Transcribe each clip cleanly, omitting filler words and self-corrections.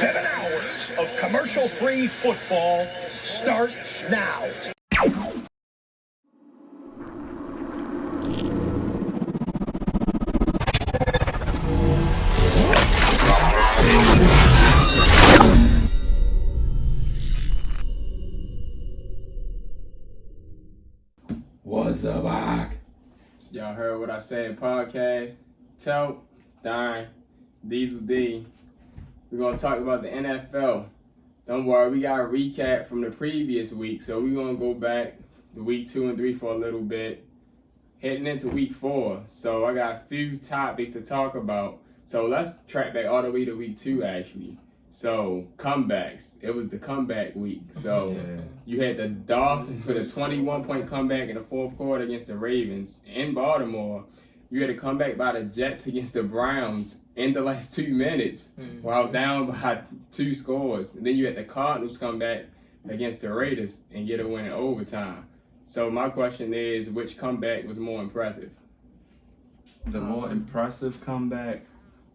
7 hours of commercial-free football start now. Wassup Ock? Y'all heard what I said, podcast. Telp, Darrin, Diesel D. We're going to talk about the NFL. Don't worry, we got a recap from the previous week, so we're going to go back to week 2 and 3 for a little bit, heading into week 4. So I got a few topics to talk about. So let's track back all the way to week 2, actually. So, comebacks. It was the comeback week. So, You had the Dolphins with a 21-point comeback in the fourth quarter against the Ravens in Baltimore. You had a comeback by the Jets against the Browns in the last 2 minutes while down by 2 scores. And then you had the Cardinals come back against the Raiders and get a win in overtime. So, my question is, which comeback was more impressive? The more impressive comeback,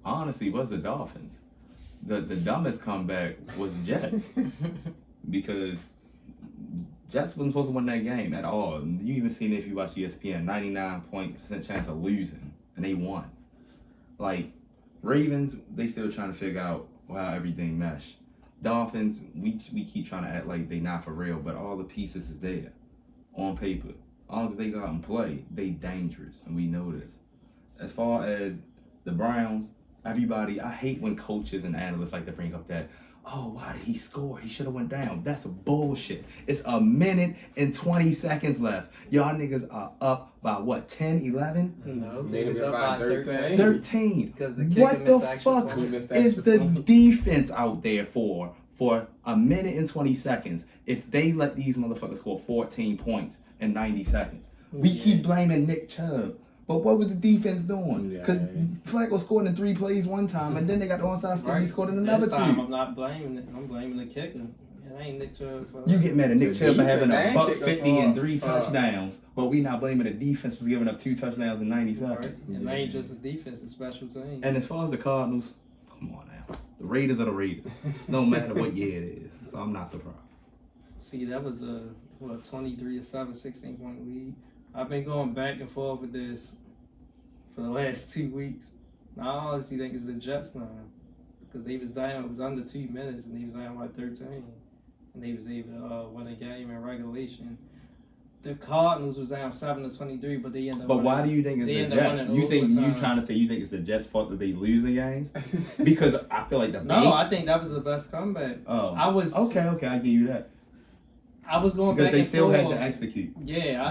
honestly, was the Dolphins. The dumbest comeback was the Jets because Jets wasn't supposed to win that game at all. You even seen it if you watch ESPN, 99% chance of losing, and they won. Like, Ravens, they still trying to figure out how everything mesh. Dolphins, we keep trying to act like they not for real, but all the pieces is there on paper. As long as they go out and play, they dangerous, and we know this. As far as the Browns, everybody, I hate when coaches and analysts like to bring up that, oh, why did he score? He should have went down. That's bullshit. It's a minute and 20 seconds left. Y'all niggas are up by what, 10, 11? No, They was up by by 13. 13. Because the kicker What the missed extra fuck point. is the defense out there for a minute and 20 seconds if they let these motherfuckers score 14 points in 90 seconds? We keep blaming Nick Chubb. But what was the defense doing? Because Flacco scored in 3 plays one time, and then they got the onside kick. He scored in another 2. I'm not blaming it. I'm blaming the kicker. It ain't Nick Chubb. You get mad at Nick Chubb for having a $150 and 3 touchdowns, but we not blaming the defense for giving up 2 touchdowns in 90 seconds. Right. It ain't just the defense, it's special teams. And as far as the Cardinals, come on now. The Raiders are the Raiders, no matter what year it is. So I'm not surprised. See, that was a 23-7, 16-point lead. I've been going back and forth with this for the last 2 weeks. Now, I honestly think it's the Jets now. Because they was down, it was under 2 minutes, and they was down by 13. And they was able to win a game in regulation. The Cardinals was down 7-23, but they ended up But why do you think it's the Jets? You trying to say you think it's the Jets' fault that they losing games? Because I feel like I think that was the best comeback. Oh. Okay, I give you that. I was going because back they and still forth. had to execute. Yeah,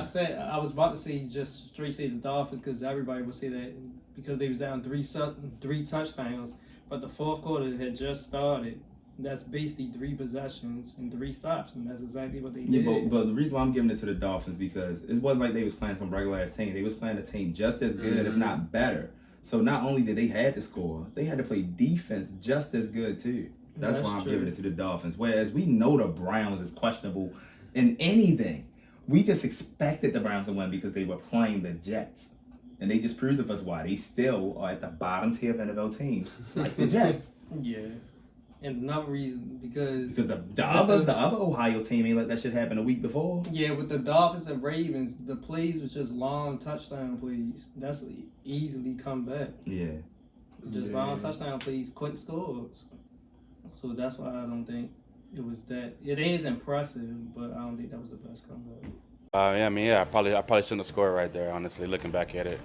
I was about to say just straight say the Dolphins because everybody would say that because they was down 3 touchdowns, but the fourth quarter had just started. That's basically 3 possessions and 3 stops, and that's exactly what they did. Yeah, but the reason why I'm giving it to the Dolphins because it wasn't like they was playing some regular ass team. They was playing a team just as good, if not better. So not only did they had to score, they had to play defense just as good too. That's why I'm giving it to the Dolphins. Whereas we know the Browns is questionable in anything. We just expected the Browns to win because they were playing the Jets. And they just proved to us why they still are at the bottom tier of NFL teams, like the Jets. Yeah. And another reason, because the other Ohio team ain't let that shit happen a week before. Yeah, with the Dolphins and Ravens, the plays was just long touchdown plays. That's easily come back. Yeah. Just long touchdown plays, quick scores. So that's why I don't think it was that. It is impressive, but I don't think that was the best comeback. I probably shouldn't have scored right there. Honestly, looking back at it,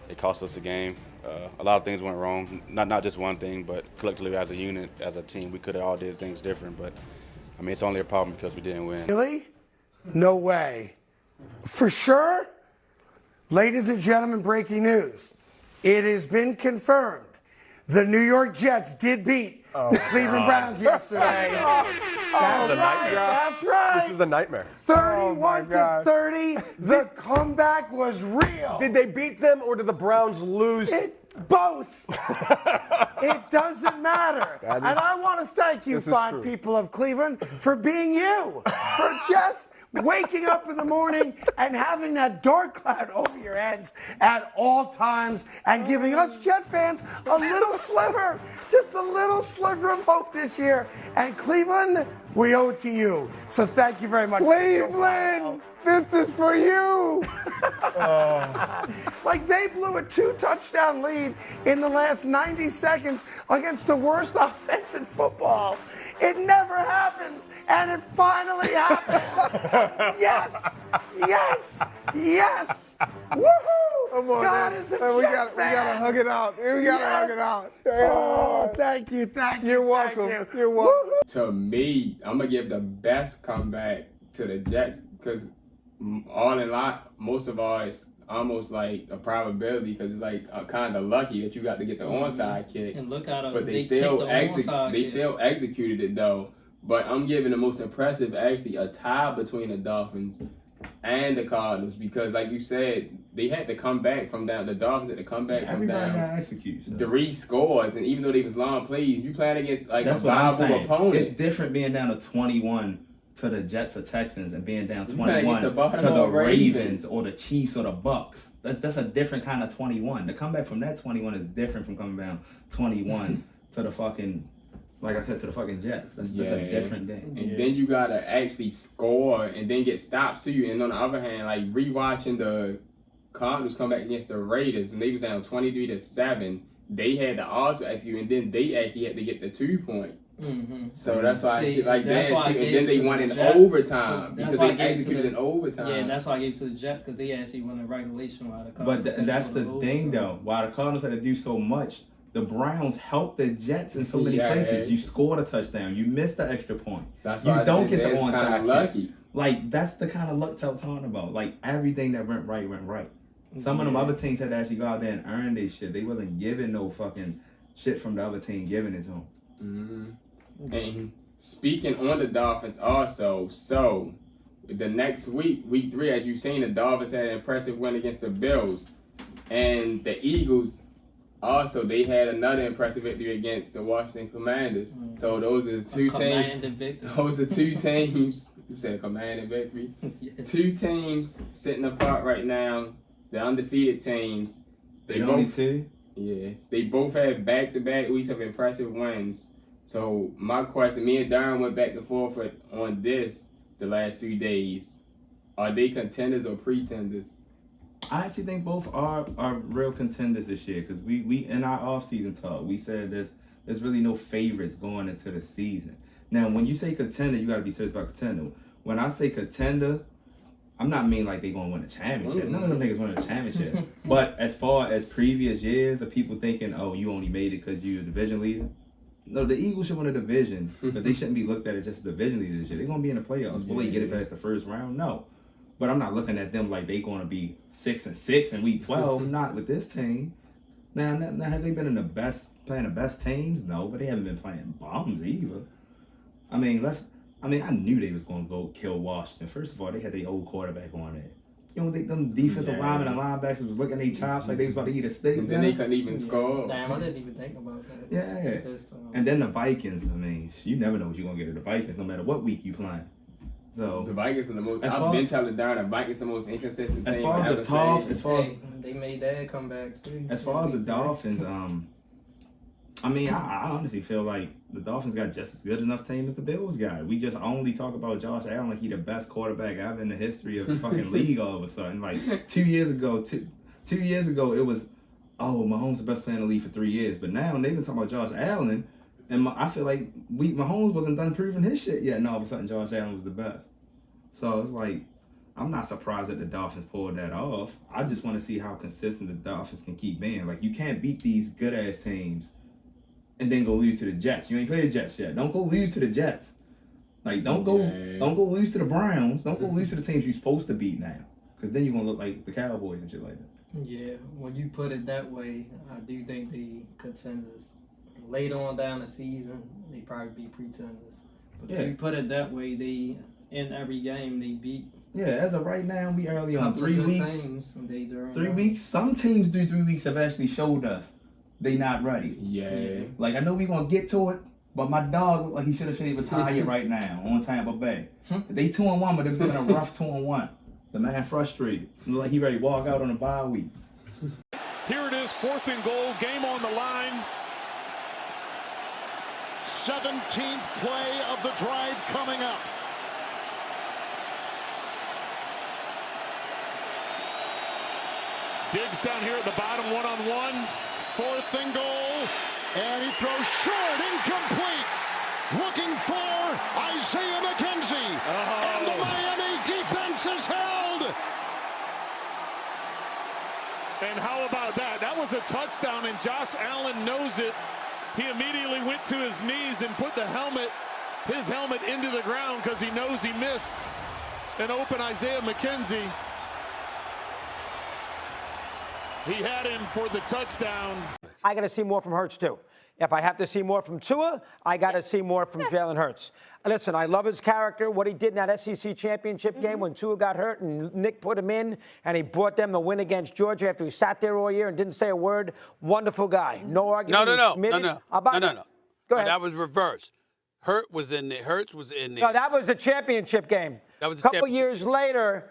it cost us the game. A lot of things went wrong. Not just one thing, but collectively as a unit, as a team, we could have all did things different. But I mean, it's only a problem because we didn't win. Really? No way. For sure? Ladies and gentlemen, breaking news. It has been confirmed. The New York Jets did beat the Cleveland Browns yesterday. That's right. That's right. This is a nightmare. 31-30. The comeback was real. Did they beat them or did the Browns lose? Both. It doesn't matter. And I want to thank you, fine people of Cleveland, for being you. For just waking up in the morning and having that dark cloud over your heads at all times and giving us Jet fans a little sliver, just a little sliver of hope this year. And Cleveland, we owe it to you. So thank you very much. Cleveland, this is for you. Like they blew a 2-touchdown lead in the last 90 seconds against the worst offense in football. It never happens, and it finally happened. Yes, yes, yes. Woohoo! Come on, God man. is a Man, we Jets gotta fan. hug it out. We gotta hug it out. Oh, thank you, thank you. You're welcome. Thank you. You're welcome. Woohoo. To me, I'm gonna give the best comeback to the Jets because all in lot, most of all, it's almost like a probability because it's like kind of lucky that you got to get the onside kick. And look at them. But they kicked the onside kick. still executed it though. But I'm giving the most impressive actually a tie between the Dolphins and the Cardinals because, like you said, they had to come back from down. The Dolphins had to come back from Everybody down got execute. So. 3 scores, and even though they was long plays, you playing against like That's a what I'm viable saying. opponent. It's different being down to 21 to the Jets or Texans and being down You playing 21 against the to Baltimore the Ravens. Ravens or the Chiefs or the Bucks. That's a different kind of 21. The comeback from that 21 is different from coming down 21 to the fucking, like I said, to the fucking Jets. That's a different thing. And then you gotta actually score and then get stops to you. And on the other hand, like rewatching the Cardinals come back against the Raiders and they was down 23-7. They had the odds to execute, and then they actually had to get the 2-point. Mm-hmm. So that's why I feel like that's that. why I And gave then it they to won the in Jets. overtime That's because why I they gave it to executed the- in overtime. Yeah, that's why I gave it to the Jets because they actually won in regulation while the But Cardinals. that's the won in thing, overtime. though. While the Cardinals had to do so much, the Browns helped the Jets in so many Yeah. places. You scored a touchdown. You missed the extra point. That's You why I don't said get the that's onside kinda kick. lucky. Like, that's the kind of luck Telp talking about. Like, everything that went right went right. Some of them other teams had to actually go out there and earn their shit. They wasn't giving no fucking shit from the other team giving it to them. Mm-hmm. And speaking on the Dolphins also, so the next week, week 3, as you've seen, the Dolphins had an impressive win against the Bills. And the Eagles also, they had another impressive victory against the Washington Commanders. So those are the two teams. Those are 2 teams. You said command and victory. Yeah. 2 teams sitting apart right now. The undefeated teams. They only 2? Yeah, they both had back-to-back weeks of impressive wins. So my question, me and Darrin went back and forth on this the last few days. Are they contenders or pretenders? I actually think both are real contenders this year because we in our offseason talk, we said there's really no favorites going into the season. Now, when you say contender, you got to be serious about contender. When I say contender, I'm not mean like they going to win a championship. None of them niggas win a championship. But as far as previous years of people thinking, oh, you only made it because you're a division leader. No, the Eagles should win a division, but they shouldn't be looked at as just a division leader this year. They're going to be in the playoffs. Will they get it past the first round? No. But I'm not looking at them like they're going to be 6-6 in week 12. Not with this team. Now, have they been in playing the best teams? No, but they haven't been playing bombs either. I I knew they was going to go kill Washington. First of all, they had their old quarterback on there. You know, them defensive linemen and linebackers was looking at their chops like they was about to eat a steak. And then they couldn't even score. Damn, I didn't even think about that. Yeah. And then the Vikings, you never know what you're going to get at the Vikings no matter what week you playing. So The Vikings are the most. As I've far- been telling Darrin, the Vikings the most inconsistent as team. far I've as ever the tough, seen. as far as They made that comeback too. As far as the Dolphins, I honestly feel like the Dolphins got just as good enough team as the Bills got. We just only talk about Josh Allen like he the best quarterback ever in the history of the fucking league all of a sudden. Like 2 years ago, it was, oh, Mahomes the best player in the league for 3 years. But now they've been talking about Josh Allen, and I feel like Mahomes wasn't done proving his shit yet, and all of a sudden Josh Allen was the best. So it's like, I'm not surprised that the Dolphins pulled that off. I just want to see how consistent the Dolphins can keep being. Like, you can't beat these good-ass teams and then go lose to the Jets. You ain't played the Jets yet. Don't go lose to the Jets. Like, don't go lose to the Browns. Don't go lose to the teams you're supposed to beat now. Because then you're going to look like the Cowboys and shit like that. Yeah, when you put it that way, I do think they contenders. Later on down the season, they probably be pretenders. But if you put it that way, they in every game they beat. Yeah, as of right now, we early on couple 3 of good weeks. teams, and they 3 weeks. Some teams do 3 weeks have actually showed us they not ready. Yeah. Like, I know we gonna get to it, But my dog look like he should have retired right now on Tampa Bay. They 2-1, but they're doing a rough 2-1. The man frustrated. Look like he ready to walk out on a bye week. Here it is, 4th and goal, game on the line. 17th play of the drive coming up. Diggs down here at the bottom, one-on-one. 4th and goal, and he throws short, incomplete. Looking for Isaiah McKenzie, and the Miami defense is held. And how about that? That was a touchdown, and Josh Allen knows it. He immediately went to his knees and put his helmet into the ground because he knows he missed an open Isaiah McKenzie. He had him for the touchdown. I got to see more from Hurts, too. If I have to see more from Tua, I got to see more from Jalen Hurts. Listen, I love his character, what he did in that SEC championship game when Tua got hurt and Nick put him in, and he brought them the win against Georgia after he sat there all year and didn't say a word. Wonderful guy. No argument. No. Go ahead. That was reversed. Hurts was in there. No, that was the championship game. That was a couple years later,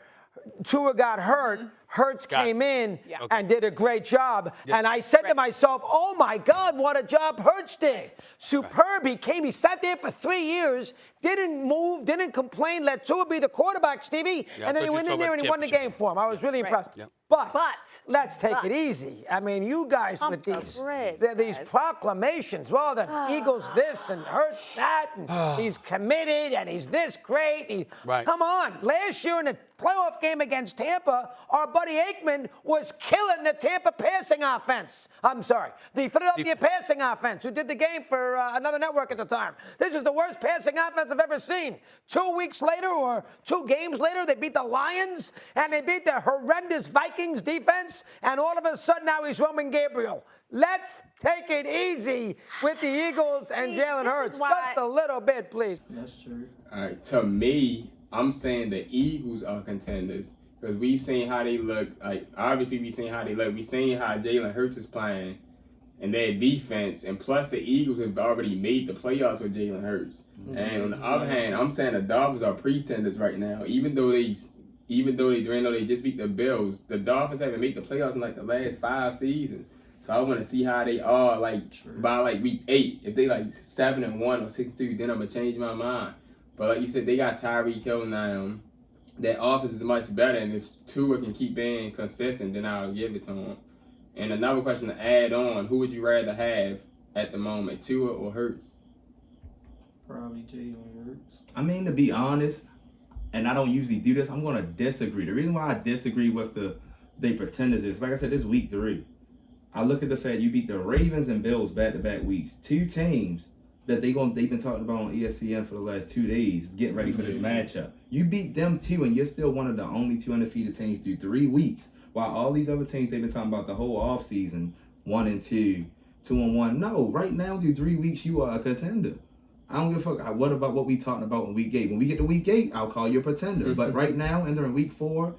Tua got hurt. Hurts came in and did a great job. Yeah. And I said to myself, oh, my God, what a job Hurts did. Superb. He sat there for 3 years, didn't move, didn't complain, let Tua be the quarterback, Stevie. And then he went in there and he won the game for him. I was really impressed. Yeah. But let's take it easy. I mean, you guys with these proclamations. Well, the Eagles this and Hurts that, and he's committed and he's this great. Come on. Last year in the playoff game against Tampa, our buddy Aikman was killing the Tampa passing offense. I'm sorry, the Philadelphia passing offense, who did the game for another network at the time. This is the worst passing offense I've ever seen. 2 weeks later or 2 games later, they beat the Lions and they beat the horrendous Vikings defense, and all of a sudden now he's Roman Gabriel. Let's take it easy with the Eagles and Jalen Hurts. Just a little bit, please. That's true. All right, to me, I'm saying the Eagles are contenders because we've seen how they look. Like, obviously, we've seen how they look. We've seen how Jalen Hurts is playing and their defense. And plus, the Eagles have already made the playoffs with Jalen Hurts. And on the other hand, I'm saying the Dolphins are pretenders right now. Even though they just beat the Bills, the Dolphins haven't made the playoffs in like the last 5 seasons. So I want to see how they are by like week 8. If they like 7-1 or 6-2, then I'm gonna change my mind. But like you said, they got Tyreek Hill now. That offense is much better, and if Tua can keep being consistent, then I'll give it to him. And another question to add on: who would you rather have at the moment, Tua or Hurts? Probably Jalen Hurts. I mean, to be honest, and I don't usually do this, I'm going to disagree. The reason why I disagree with they pretenders is, like I said, this week 3. I look at the fact you beat the Ravens and Bills back-to-back weeks. 2 teams that they've been talking about on ESPN for the last 2 days, getting ready for this matchup. You beat them 2, and you're still one of the only 2 undefeated teams through 3 weeks. While all these other teams they've been talking about the whole offseason, 1-2, 2-1. No, right now through 3 weeks you are a contender. I don't give a fuck. What about what we talking about in week 8? When we get to week 8, I'll call you a pretender. But right now, entering week 4,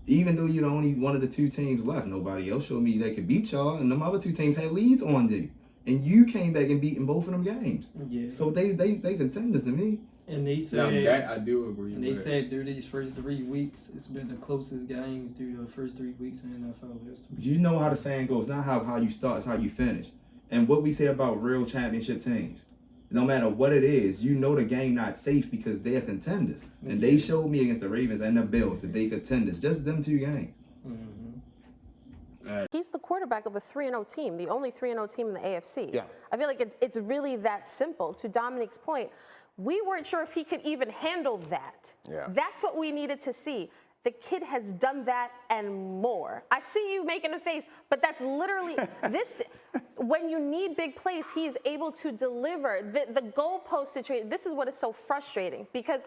even though you're the only one of the 2 teams left, nobody else showed me they could beat y'all, and them other 2 teams had leads on you. And you came back and beaten both of them games. Yeah. So they contenders to me. And they said that I do agree. And they said through these first 3 weeks, it's been the closest games through the first 3 weeks in NFL history. You know how the saying goes, not how you start, it's how you finish. And what we say about real championship teams, no matter what it is, you know the game not safe because they're contenders. And they showed me against the Ravens and the Bills that they contenders. Just them 2 games. He's the quarterback of a 3-0 team, the only 3-0 team in the AFC. Yeah. I feel like it's really that simple. To Dominic's point, we weren't sure if he could even handle that. Yeah. That's what we needed to see. The kid has done that and more. I see you making a face, but that's literally this. When you need big plays, he is able to deliver. The goalpost situation, this is what is so frustrating because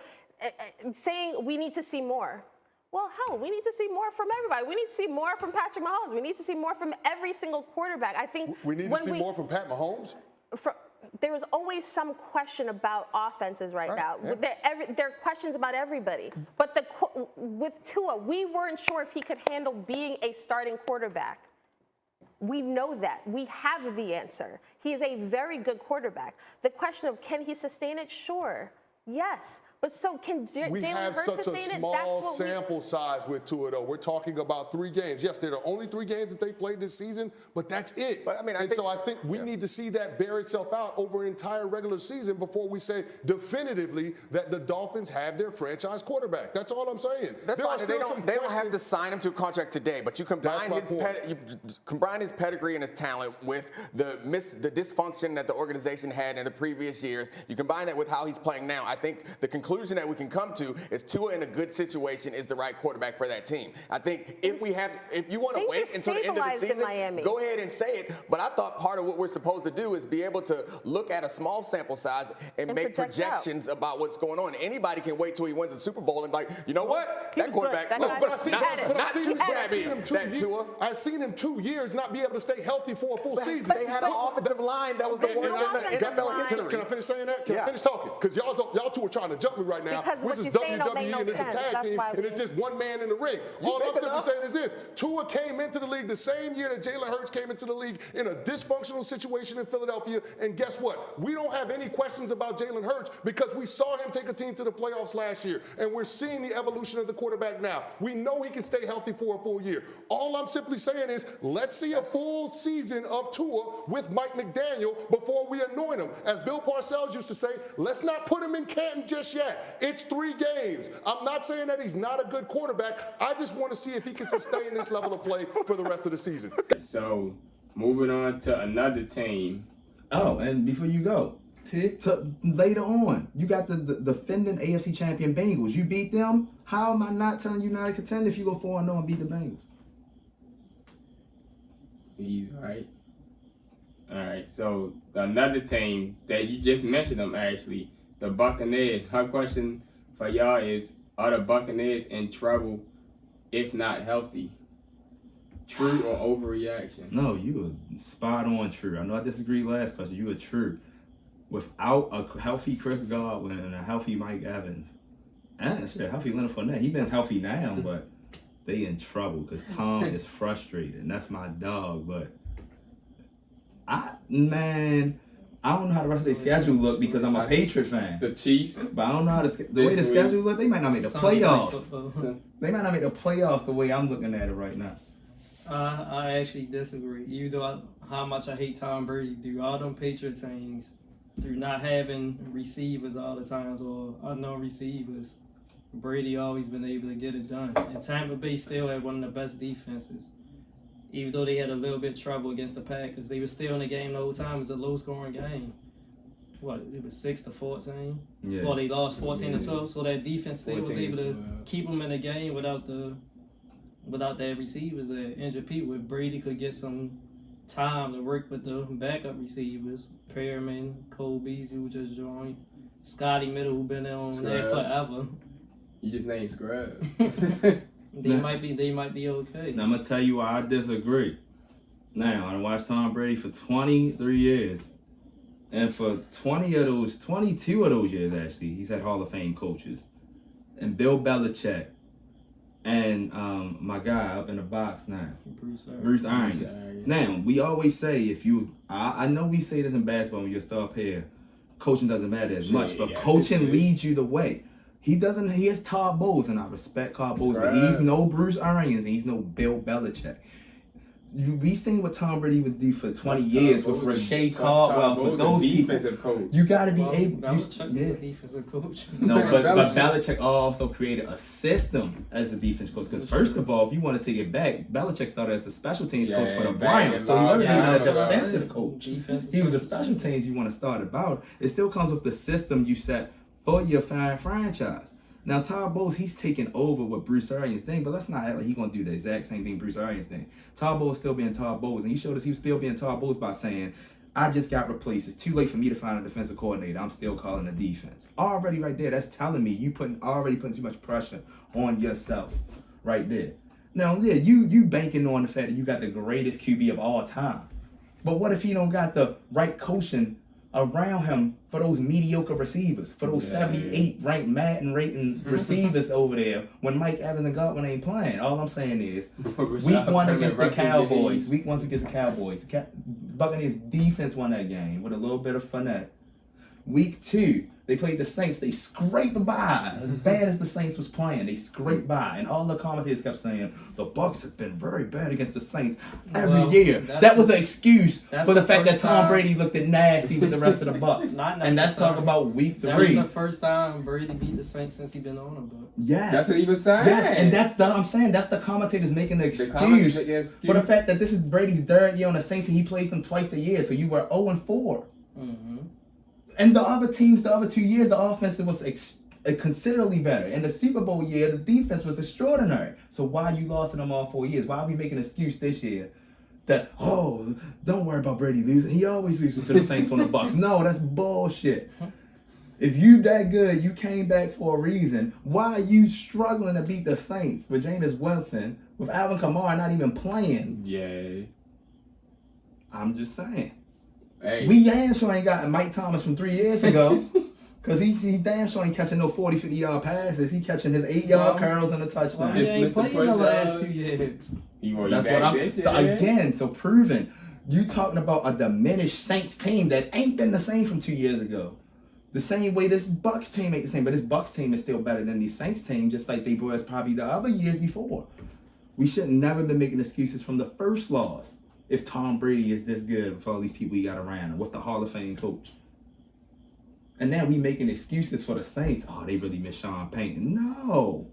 saying we need to see more. Well, hell, we need to see more from everybody. We need to see more from Patrick Mahomes. We need to see more from every single quarterback. I think we need to see more from Pat Mahomes. There is always some question about offenses right now. Yeah. There are questions about everybody. But with Tua, we weren't sure if he could handle being a starting quarterback. We know that. We have the answer. He is a very good quarterback. The question of can he sustain it? Sure. Yes. But so can We Jalen have Hurts such a sustain it? small sample size with Tua, though. We're talking about 3 games. Yes, they're the only 3 games that they played this season, but that's it. But I mean, I think we need to see that bear itself out over an entire regular season before we say definitively that the Dolphins have their franchise quarterback. That's all I'm saying. That's fine. They don't have to sign him to a contract today, but you combine his pedigree and his talent with the dysfunction that the organization had in the previous years. You combine that with how he's playing now. I think the conclusion that we can come to is Tua in a good situation is the right quarterback for that team. I think if you want to wait until the end of the season, go ahead and say it. But I thought part of what we're supposed to do is be able to look at a small sample size and make projections about what's going on. Anybody can wait till he wins the Super Bowl and be like, you know what? That quarterback, not too shabby. I've seen him 2 years not be able to stay healthy for a full season. They had an offensive line that was the worst in the NFL history. Can I finish saying that? Can I finish talking? Because y'all two are trying to jump me right now. Because This is WWE and it's a tag team and it's just one man in the ring. All I'm simply saying is this. Tua came into the league the same year that Jalen Hurts came into the league in a dysfunctional situation in Philadelphia. And guess what? We don't have any questions about Jalen Hurts because we saw him take a team to the playoffs last year. And we're seeing the evolution of the quarterback now. We know he can stay healthy for a full year. All I'm simply saying is let's see a full season of Tua with Mike McDaniel before we anoint him. As Bill Parcells used to say, let's not put him in Canton just yet. It's 3 games. I'm not saying that he's not a good quarterback. I just want to see if he can sustain this level of play for the rest of the season. So, moving on to another team. Oh, and before you go, later on, you got the defending AFC champion Bengals. You beat them. How am I not telling you not to contend if you go 4-0 and beat the Bengals? He's right. All right. So another team that you just mentioned them actually, the Buccaneers. Her question for y'all is: are the Buccaneers in trouble if not healthy? True or overreaction? No, you were spot on true. I know I disagreed last question. You were true. Without a healthy Chris Godwin and a healthy Mike Evans, and shit, healthy Leonard Fournette, he been healthy now, but they in trouble because Tom is frustrated, and that's my dog. But I don't know how the rest of their schedule look because I'm a Patriot fan. The Chiefs, but I don't know how the way the schedule look. They might not make the playoffs. They might not make the playoffs the way I'm looking at it right now. I actually disagree. Even though how much I hate Tom Brady, do all them Patriot teams through not having receivers all the times or unknown receivers, Brady always been able to get it done. And Tampa Bay still had one of the best defenses. Even though they had a little bit of trouble against the Packers, they were still in the game the whole time. It was a low-scoring game. What, it was 6-14? Yeah. Well, they lost 14-12, so that defense still was able to keep them in the game without their receivers there. Injured people. If Brady could get some time to work with the backup receivers, Perriman, Cole Beasley, who just joined, Scotty Middle, who been on there forever. You just named Scrub. They might be okay. Now I'm gonna tell you why I disagree. Now I watched Tom Brady for 23 years, and for 22 of those years actually, he's had Hall of Fame coaches, and Bill Belichick, and my guy up in the box now, Bruce Arians. Now we always say I know we say this in basketball when you're a star player, coaching doesn't matter as much, but coaching leads you the way. He has Todd Bowles, and I respect Todd Bowles, but he's no Bruce Arians, and he's no Bill Belichick. We seen what Tom Brady would do for 20 years with Rashay Caldwell, with those people. Coach. You got to be able. Belichick is a defensive coach. No, but Belichick also created a system as a defense coach. Because first of all, if you want to take it back, Belichick started as a special teams coach for the Browns, so he wasn't even a defensive coach. He was a special teams you want to start about. It still comes with the system you set for your franchise. Now, Todd Bowles, he's taking over what Bruce Arians thing, but let's not act like he's going to do the exact same thing Bruce Arians thing. Todd Bowles still being Todd Bowles, and he showed us he was still being Todd Bowles by saying, I just got replaced. It's too late for me to find a defensive coordinator. I'm still calling the defense. Already right there, that's telling me you already putting too much pressure on yourself right there. Now, yeah, you banking on the fact that you got the greatest QB of all time. But what if he don't got the right coaching around him for those mediocre receivers, for those 78 ranked Madden rating receivers over there when Mike Evans and Godwin ain't playing. All I'm saying is, week 1 against the Cowboys, Buccaneers defense won that game with a little bit of finesse. Week 2, they played the Saints. They scraped by. As bad as the Saints was playing, they scraped by. And all the commentators kept saying, the Bucs have been very bad against the Saints every year. That was an excuse for the fact that Tom Brady looked nasty with the rest of the Bucs. And let's talk about week 3. That was the first time Brady beat the Saints since he's been on them. But yes. That's what he was saying. Yes, and I'm saying that's the commentators making the excuse for the fact that this is Brady's 3rd year on the Saints and he plays them twice a year. So you were 0-4. Mm-hmm. And the other teams, the other 2 years, the offense was considerably better. In the Super Bowl year, the defense was extraordinary. So why you lost in them all 4 years? Why are we making an excuse this year that, oh, don't worry about Brady losing. He always loses to the Saints on the Bucs. No, that's bullshit. If you that good, you came back for a reason. Why are you struggling to beat the Saints with Jameis Winston, with Alvin Kamara not even playing? Yay. I'm just saying. Hey. We damn sure ain't got Mike Thomas from 3 years ago. Because he damn sure ain't catching no 40, 50-yard passes. He catching his 8-yard curls and a touchdown. He ain't played in the last 2 years. That's what I'm... So again, so proving, you talking about a diminished Saints team that ain't been the same from 2 years ago. The same way this Bucs team ain't the same, but this Bucs team is still better than these Saints team, just like they was probably the other years before. We should never been making excuses from the first loss. If Tom Brady is this good with all these people he got around him, with the Hall of Fame coach. And now we making excuses for the Saints. Oh, they really miss Sean Payton. No.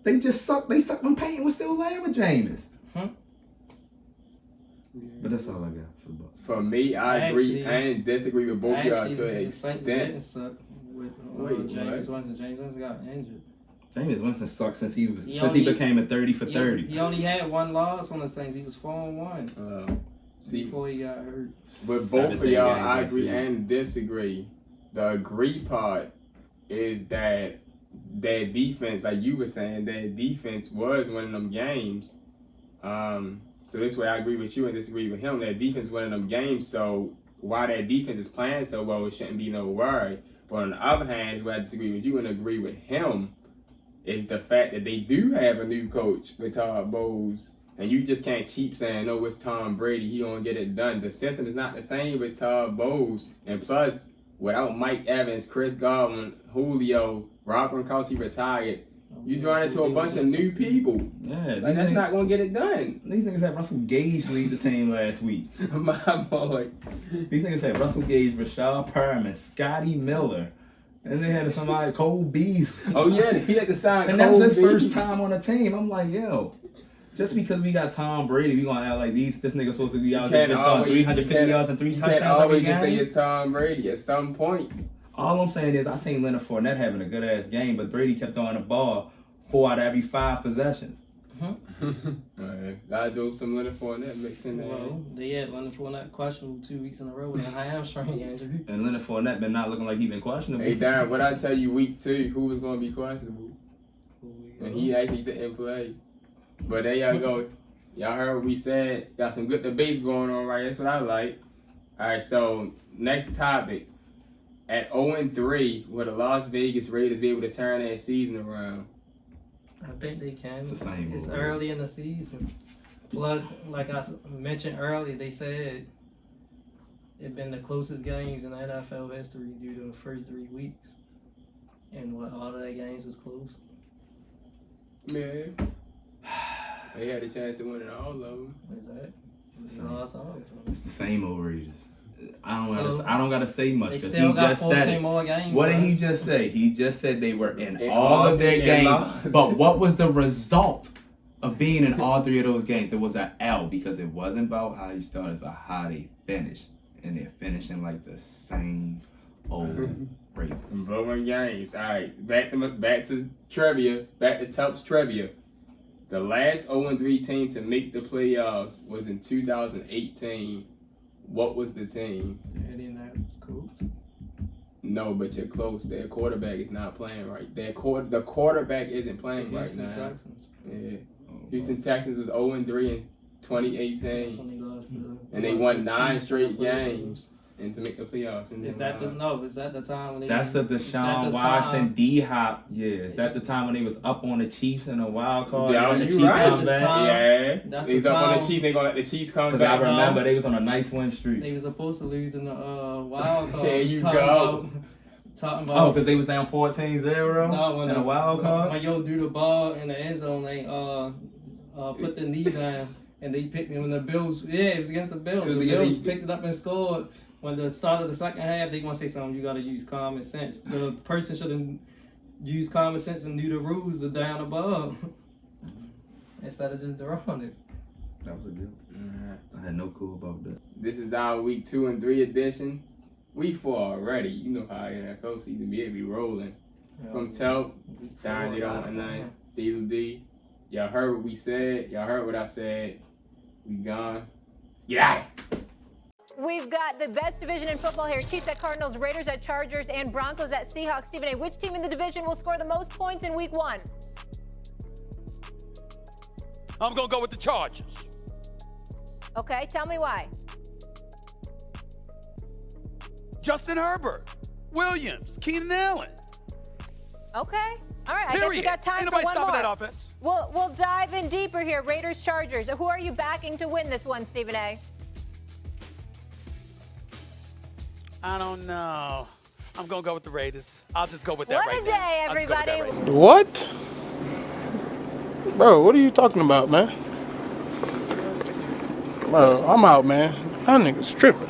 They just suck. They sucked when Payton was still laying with Jameis. But that's all I got for the Bucs. For me, I agree and disagree with both of y'all to an extent. Jameis Winston got injured. Jameis Winston sucked since he became a 30 for 30. He only had 1 loss on the Saints. He was 4-1 before he got hurt. With both of y'all, I agree and disagree. The agree part is that their defense, like you were saying, their defense was winning them games. So this way I agree with you and disagree with him. Their defense winning them games, so while their defense is playing so well, it shouldn't be no worry. But on the other hand, where I disagree with you and agree with him, is the fact that they do have a new coach with Todd Bowles. And you just can't keep saying, no, it's Tom Brady, he don't get it done. The system is not the same with Todd Bowles. And plus, without Mike Evans, Chris Godwin, Julio, Rob Gronkowski retired, you drawing into a bunch of new people. Yeah, like, that's not going to get it done. These niggas had Russell Gage lead the team last week. My boy. These niggas had Russell Gage, Rashad Perriman, Scotty Miller. And they had somebody, Cole Beasley. Oh, yeah, he had to sign and Cole that was his Beasley. first time on the team. I'm like, yo, just because we got Tom Brady, we going to act like this nigga's supposed to be out there just throwing 350 yards and 3 touchdowns every game. You can't always just say it's Tom Brady at some point. All I'm saying is I seen Leonard Fournette having a good-ass game, but Brady kept throwing the ball 4 out of every 5 possessions. Gotta do some Leonard Fournette mixing there. Well, they had Leonard Fournette questionable 2 weeks in a row with a hamstring injury. And Leonard Fournette been not looking like he been questionable. Hey, Darrin, what I tell you week 2, who was going to be questionable? And he actually didn't play. But there y'all go. Y'all heard what we said. Got some good debates going on, right? That's what I like. All right, so next topic. At 0-3, will the Las Vegas Raiders be able to turn their season around? I think they can. It's the same. It's early in the season. Plus, like I mentioned earlier, they said it's been the closest games in NFL history due to the first 3 weeks. And all of their games was close. Man. They had a chance to win in all of them. Exactly. It's the same old Raiders. I don't gotta say much because he just said it. More games, what did he just say? He just said they were in all of their games. But what was the result of being in all 3 of those games? It was an L because it wasn't about how you started, but how they finished. And they're finishing like the same old Raiders. Blowing games. All right, back to trivia. Back to Telp's trivia. The last 0-3 team to make the playoffs was in 2018. What was the team? Indianapolis Colts. No, but you're close. Their quarterback is not playing right. The quarterback isn't playing right now. Houston Texans. Yeah. Houston Texans was 0-3 in 2018. That's when they lost and they won 9 straight games. and to make the playoffs. And Is then, that the time when they? That's the Deshaun Watson, D-Hop years. That's the time when they was up on the Chiefs in a wild card. Yeah, the you Chiefs right. come back. Yeah, That's they was up on the Chiefs. They gonna let the Chiefs come back. Because I remember they was on a nice win streak. They was supposed to lose in the wild card. There you go. Talking about. Oh, because they was down 14-0 No, when in a wild card. When yo do the ball in the end zone, they put the knee down and they picked me when the Bills. Yeah, it was against the Bills. The Bills picked it up and scored. When the start of the second half, they gonna say something. You gotta use common sense. The person should have used common sense and knew the rules. The down above instead of just throwing it. That was a good. I had no clue about that. This is our week 2 and 3 edition. Week 4 already. You know how NFL season be rolling. From Telp, Darrin, they don't want nothing. D. Y'all heard what we said. Y'all heard what I said. We gone. Get out of here. We've got the best division in football here. Chiefs at Cardinals, Raiders at Chargers, and Broncos at Seahawks. Stephen A., which team in the division will score the most points in week 1? I'm going to go with the Chargers. Okay, tell me why. Justin Herbert, Williams, Keenan Allen. Okay. All right, I Period. guess we got time Ain't for nobody one stopping more. that offense. We'll dive in deeper here. Raiders, Chargers. Who are you backing to win this one, Stephen A.? I don't know. I'm going to go with the Raiders. I'll just go with that What right a there. day, I'll just go with that everybody. right there. What? Bro, what are you talking about, man? Bro, I'm out, man. That nigga's tripping.